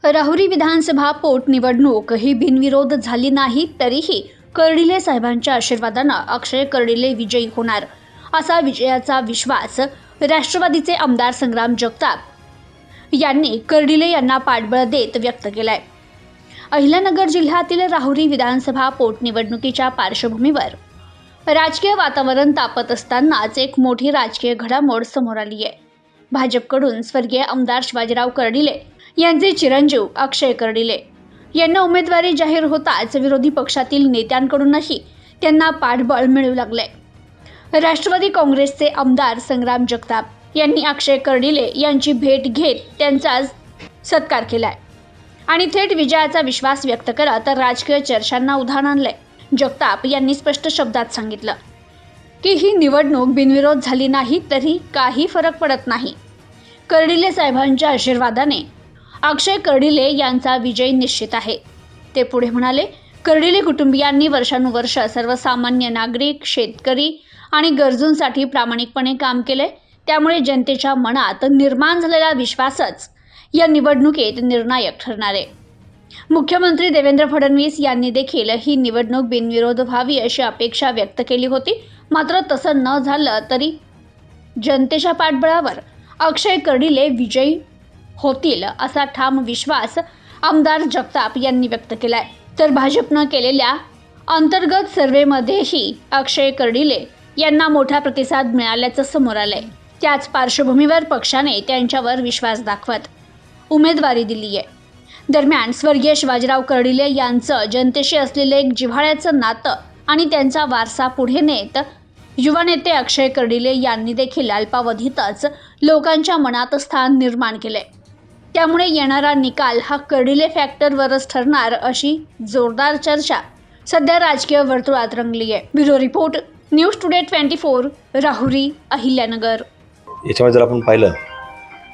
राहुरी विधानसभा पोटनिवडणूक ही बिनविरोध झाली नाही तरीही कर्डिले साहेबांच्या आशीर्वादानं अक्षय कर्डिले विजयी होणार असा विजयाचा विश्वास राष्ट्रवादीचे आमदार संग्राम जगताप यांनी कर्डिले यांना पाठबळ देत व्यक्त केलाय। अहिल्यानगर जिल्ह्यातील राहुरी विधानसभा पोटनिवडणुकीच्या पार्श्वभूमीवर राजकीय वातावरण तापत असतानाच एक मोठी राजकीय घडामोड समोर आली आहे। भाजपकडून स्वर्गीय आमदार शिवाजीराव कर्डिले यांचे चिरंजीव अक्षय कर्डिले यांना उमेदवारी जाहीर होताच विरोधी पक्षातील नेत्यांकडूनही त्यांना पाठबळ मिळू लागले। राष्ट्रवादी काँग्रेसचे आमदार संग्राम जगताप यांनी अक्षय कर्डिले यांची भेट घेत त्यांचा सत्कार केलाय आणि थेट विजयाचा विश्वास व्यक्त करत राजकीय चर्चांना उधाण आणले। जगताप यांनी स्पष्ट शब्दात सांगितलं की ही निवडणूक बिनविरोध झाली नाही तरी काही फरक पडत नाही। कर्डिले साहेबांच्या आशीर्वादाने अक्षय कर्डिले यांचा विजय निश्चित आहे। ते पुढे म्हणाले, कर्डिले कुटुंबियांनी वर्षानुवर्ष सर्वसामान्य नागरिक, शेतकरी आणि गरजूंसाठी प्रामाणिकपणे काम केले। त्यामुळे जनतेच्या मनात निर्माण झालेला विश्वासच या निवडणुकीत निर्णायक ठरणार आहे। मुख्यमंत्री देवेंद्र फडणवीस यांनी देखील ही निवडणूक बिनविरोध व्हावी अशी अपेक्षा व्यक्त केली होती। मात्र तसं न झालं तरी जनतेच्या पाठबळावर अक्षय कर्डिले विजयी होतील असा ठाम विश्वास आमदार जगताप यांनी व्यक्त केलाय। तर भाजपनं केलेल्या अंतर्गत सर्व्हेमध्येही अक्षय कर्डिले यांना मोठा प्रतिसाद मिळाल्याचं समोर आलंय। त्याच पार्श्वभूमीवर पक्षाने त्यांच्यावर विश्वास दाखवत उमेदवारी दिली आहे। दरम्यान स्वर्गीय शिवाजीराव कर्डिले यांचं जनतेशी असलेले एक जिव्हाळ्याचं नातं आणि त्यांचा वारसा पुढे नेत युवा नेते अक्षय कर्डिले यांनी देखील अल्पावधीतच लोकांच्या मनात स्थान निर्माण केले। त्यामुळे येणारा निकाल हा कर्डिले फॅक्टरवरच ठरणार अशी जोरदार चर्चा सध्या राजकीय वर्तुळात रंगली आहे। Bureau report, news today 24, Rahuri, Ahilyanagar. याच्यामध्ये जर आपण पाहिलं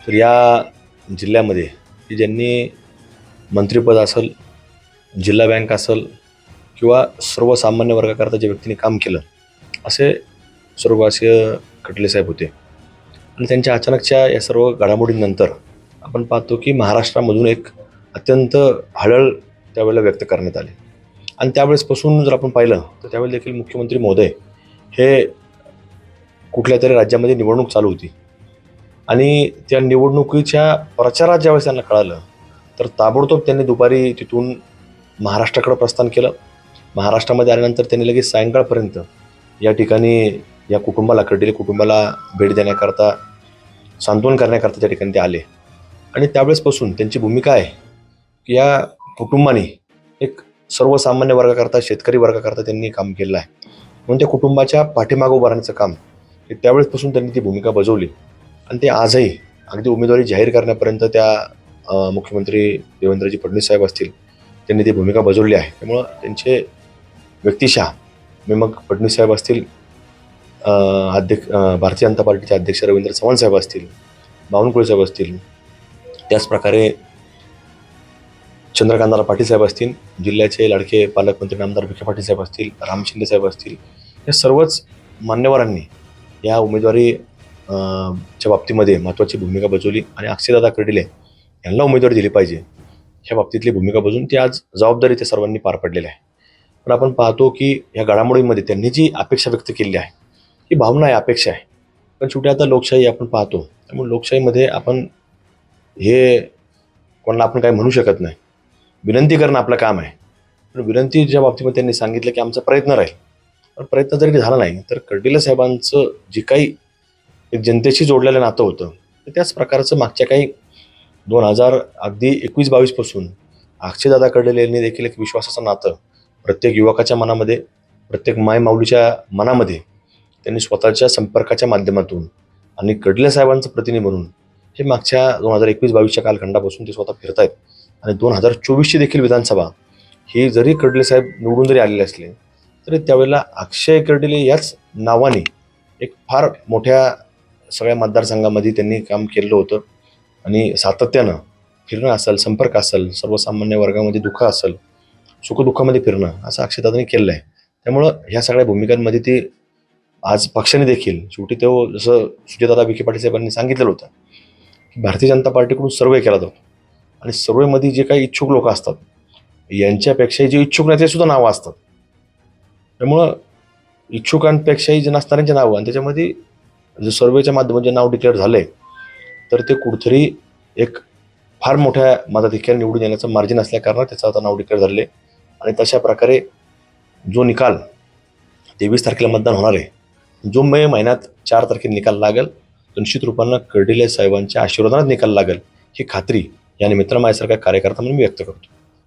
तर या जिल्ह्यामध्ये ज्यांनी मंत्रिपद असेल, जिल्हा बँक असेल किंवा सर्वसामान्य वर्गाकरता ज्या व्यक्तींनी काम केलं असे स्वर्गवासीय कर्डिले साहेब होते। आणि त्यांच्या अचानकच्या या सर्व घडामोडींनंतर आपण पाहतो की महाराष्ट्रामधून एक अत्यंत हळहळ त्यावेळेला व्यक्त करण्यात आली। आणि त्यावेळेसपासून जर आपण पाहिलं तर त्यावेळेला देखील मुख्यमंत्री महोदय हे कुठल्या तरी राज्यामध्ये निवडणूक चालू होती आणि त्या निवडणुकीच्या प्रचारात ज्यावेळेस त्यांना कळालं तर ताबडतोब त्यांनी दुपारी तिथून महाराष्ट्राकडे प्रस्थान केलं। महाराष्ट्रामध्ये आल्यानंतर त्यांनी लगेच सायंकाळपर्यंत या ठिकाणी या कुटुंबाला, कर्डिले कुटुंबाला भेट देण्याकरता, सांत्वन करण्याकरता त्या ठिकाणी ते आले। आणि त्यावेळेसपासून त्यांची भूमिका आहे की या कुटुंबाने एक सर्वसामान्य वर्गाकरता, शेतकरी वर्गाकरता त्यांनी काम केलं आहे म्हणून त्या कुटुंबाच्या पाठीमागं उभं राहण्याचं काम हे त्यावेळेसपासून त्यांनी ती भूमिका बजावली। आणि ते आजही अगदी उमेदवारी जाहीर करण्यापर्यंत त्या मुख्यमंत्री देवेंद्रजी फडणवीस साहेब असतील त्यांनी ती भूमिका बजावली आहे। त्यामुळं त्यांचे व्यक्तिशः मग फडणवीस साहेब असतील, भारतीय जनता पार्टीचे अध्यक्ष रवींद्र चव्हाण साहेब असतील, बावनकुळे साहेब असतील, त्याचप्रकारे चंद्रकांतदादा पाटील साहेब असतील, जिल्ह्याचे लाडके पालकमंत्री आमदार विखे पाटील साहेब असतील, राम शिंदे साहेब असतील, या सर्वच मान्यवरांनी या उमेदवारी च्या बाबतीमध्ये महत्त्वाची भूमिका बजावली आणि अक्षयदादा कर्डिले यांना उमेदवारी दिली पाहिजे ह्या बाबतीतली भूमिका बजावून ती आज जबाबदारी त्या सर्वांनी पार पडलेली आहे। पण आपण पाहतो की या घडामोडींमध्ये त्यांनी जी अपेक्षा व्यक्त केली आहे ही भावना आहे, अपेक्षा आहे। पण शेवटी आता लोकशाही आपण पाहतो, त्यामुळे लोकशाहीमध्ये आपण हे कोणाला आपण काही म्हणू शकत नाही, विनंती करणं आपलं काम आहे। पण विनंतीच्या बाबतीमध्ये त्यांनी सांगितलं की आमचा प्रयत्न राहील। पण प्रयत्न जरी झाला नाही तर कर्डिले साहेबांचं जे काही एक जनतेशी जोडलेलं नातं होतं तर त्याच प्रकारचं मागच्या काही 2021-22 पासून अक्षयदादा कर्डिले यांनी देखील एक विश्वासाचं नातं प्रत्येक युवकाच्या मनामध्ये, प्रत्येक मायमाऊलीच्या मनामध्ये त्यांनी स्वतःच्या संपर्काच्या माध्यमातून आणि कर्डिले साहेबांचं प्रतिनिधी म्हणून हे मागच्या 2021-22च्या कालखंडापासून ते स्वतः फिरत आहेत। आणि 2024ची देखील विधानसभा ही जरी कर्डिले साहेब निवडून जरी आलेले असले तरी त्यावेळेला अक्षय कर्डिले याच नावाने एक फार मोठ्या सगळ्या मतदारसंघामध्ये त्यांनी काम केलं होतं। आणि सातत्यानं फिरणं असेल, संपर्क असेल, सर्वसामान्य वर्गामध्ये दुःख असेल, सुखदुःखामध्ये फिरणं असं अक्षयदादांनी केलं आहे। त्यामुळं ह्या सगळ्या भूमिकांमध्ये ते आज पक्षाने देखील शेवटी तो जसं सुजयदादा विखे पाटील साहेबांनी सांगितलेलं होतं की भारतीय जनता पार्टीकडून सर्वे केला जातो आणि सर्वेमध्ये जे काही इच्छुक लोक असतात यांच्यापेक्षाही जे इच्छुक नाही ते सुद्धा नावं असतात. त्यामुळं इच्छुकांपेक्षाही जे नसणाऱ्यांची नावं आणि त्याच्यामध्ये जे सर्वेच्या माध्यमातून जे नाव डिक्लेअर झालं आहे तर ते कुठेतरी एक फार मोठ्या मताधिक्याने निवडून येण्याचं मार्जिन असल्याकारणानं त्याचं आता नाव डिक्लेअर झाले आणि तशा प्रकारे जो निकाल 23 तारखेला मतदान होणार आहे, जो मे महिन्यात 4 तारखेला निकाल लागेल, तो निश्चित रूपानं कर्डिले साहेबांच्या आशीर्वादानेच निकाल लागेल ही खात्री या निमित्तानं माझ्यासारख्या कार्यकर्ता म्हणून मी व्यक्त करतो.